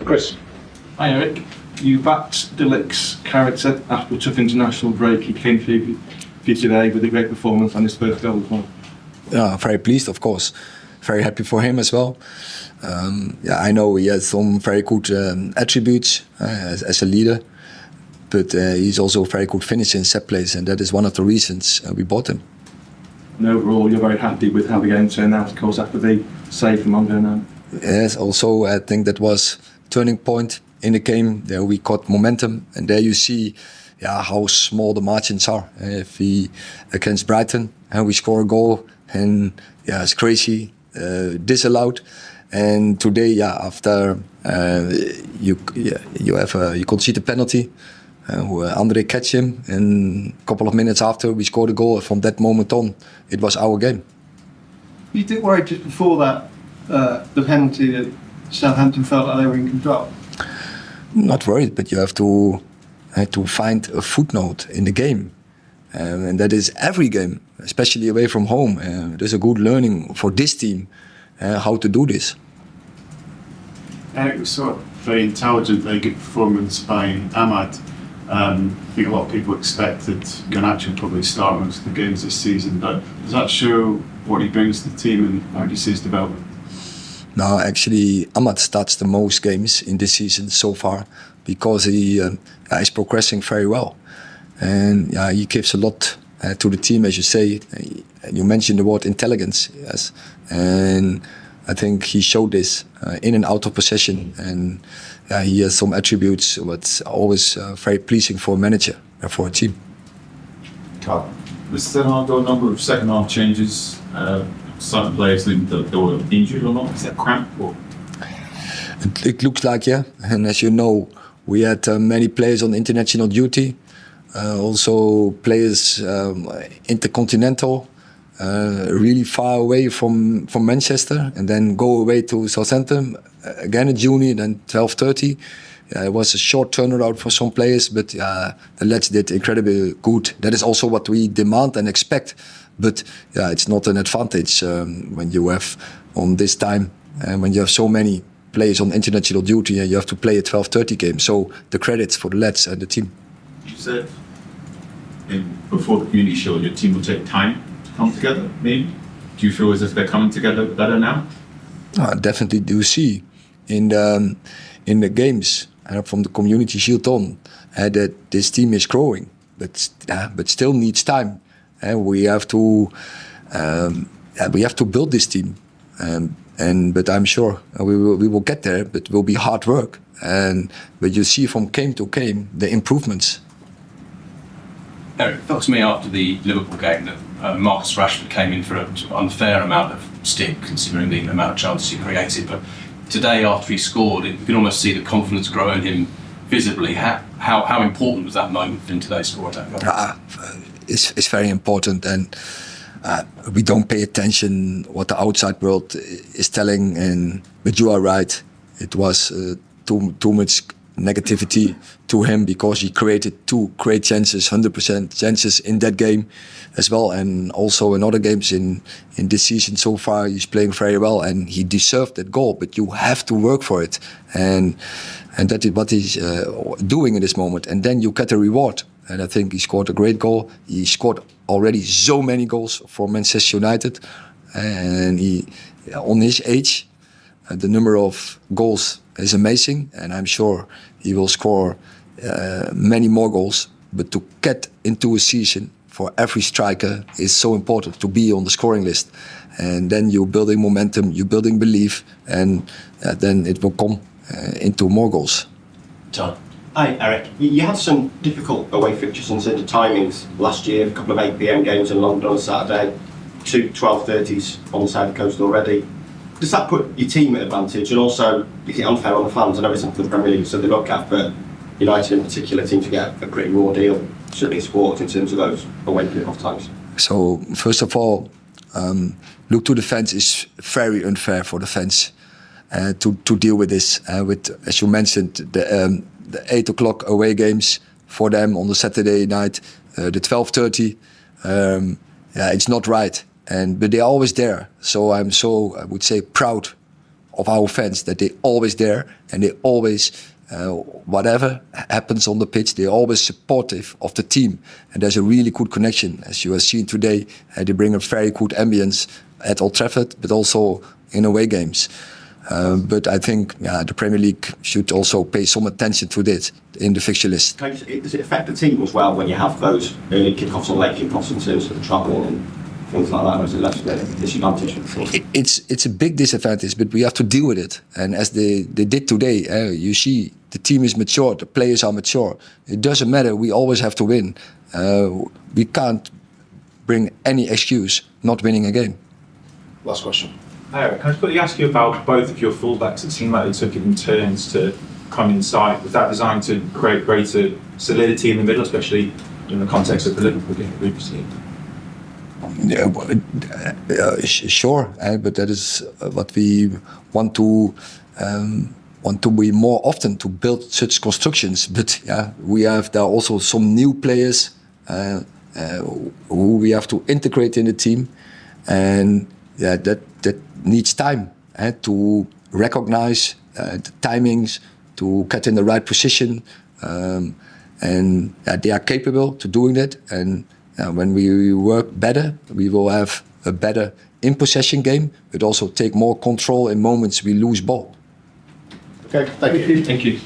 Chris. Hi Erik, you backed Delik's character after a tough international break. He came for you today with a great performance and his first goal as well. Yeah, very pleased, of course. Very happy for him as well. I know he has some very good attributes as a leader, but he's also a very good finisher in set plays, and that is one of the reasons we bought him. And overall, you're very happy with how the game turned out, of course, after the save from Manutd. Yes, also I think that was a turning point in the game. There we got momentum, and there you see how small the margins are. If we against Brighton and we score a goal, and it's crazy, disallowed. And today, after you concede a penalty, Andre catch him, and a couple of minutes after we scored a goal. From that moment on, it was our game. You did worry just before that, the penalty, that Southampton felt like they were in control? Not worried, but you have to find a footnote in the game, and that is every game, especially away from home. There's a good learning for this team how to do this. Erik, we saw a very intelligent, very good performance by Manutd. I think a lot of people expected Garnacho probably start most of the games this season, but does that show what he brings to the team and how do you see his development? No, actually, Manutd starts the most games in this season so far because he is progressing very well, and he gives a lot to the team, as you say. You mentioned the word intelligence, yes, and I think he showed this in and out of possession, and he has some attributes what's always very pleasing for a manager and for a team. Carl, was there a number of second half changes? Certain players that were injured or not? Is that cramp? Or? It looks like, yeah. And as you know, we had many players on international duty, also players intercontinental, really far away from Manchester, and then go away to Southampton again at Juni, then 12:30. It was a short turnaround for some players, but the lads did incredibly good. That is also what we demand and expect. But it's not an advantage when you have on this time and when you have so many players on international duty and you have to play a 12:30 game. So the credits for the lads and the team. You said before the Community Shield, your team will take time to come together. Maybe do you feel as if they're coming together better now? I definitely do see in the games from the Community Shield on that this team is growing, but still needs time. And we have to build this team, but I'm sure we will get there. But it will be hard work, but you see from game to game the improvements. Erik, it felt to me after the Liverpool game that Marcus Rashford came in for an unfair amount of stick, considering the amount of chances he created. But today, after he scored, you can almost see the confidence grow in him visibly. How important was that moment in today's score attack? It's very important, and we don't pay attention what the outside world is telling. But you are right; it was too much negativity to him because he created 2 great chances, 100% chances in that game as well, and also in other games in this season so far. He's playing very well, and he deserved that goal. But you have to work for it, and that is what he's doing in this moment. And then you get a reward. And I think he scored a great goal. He scored already so many goals for Manchester United, and he, on his age, the number of goals is amazing. And I'm sure he will score many more goals. But to get into a season for every striker is so important to be on the scoring list. And then you're building momentum, you're building belief, and then it will come into more goals. John. Hi, Erik. You had some difficult away fixtures in terms of timings last year, a couple of 8 PM games in London on a Saturday, 2 12:30s on the side of the coast already. Does that put your team at advantage? And also, is it unfair on the fans? I know it's something the Premier League, so they look at, but United in particular seem to get a pretty raw deal, certainly sports, in terms of those away kick-off times. So, first of all, look to the fans is very unfair for the fans to deal with this. With, as you mentioned, the 8 o'clock away games for them on the Saturday night, the 12:30. It's not right, but they're always there. So I would say, proud of our fans, that they always there and they always, whatever happens on the pitch, they're always supportive of the team. And there's a really good connection, as you have seen today. They bring a very good ambience at Old Trafford, but also in away games. But I think the Premier League should also pay some attention to this in the fixture list. Does it affect the team as well when you have those early kickoffs and late kickoffs in terms of the travel and things like that? Or is it less of a disadvantage? It's a big disadvantage, but we have to deal with it. And as they did today, you see the team is mature, the players are mature. It doesn't matter, we always have to win. We can't bring any excuse not winning a game. Last question. Hi Erik, can I just quickly ask you about both of your fullbacks? It seemed like they took it in turns to come inside. Was that designed to create greater solidity in the middle, especially in the context of the Liverpool game previously? Sure, but that is what we want to be more often, to build such constructions. But we have there also some new players who we have to integrate in the team, and that needs time to recognize the timings, to get in the right position, and they are capable to doing that. And when we work better, we will have a better in possession game, but also take more control in moments we lose ball. Okay, thank you. Thank you.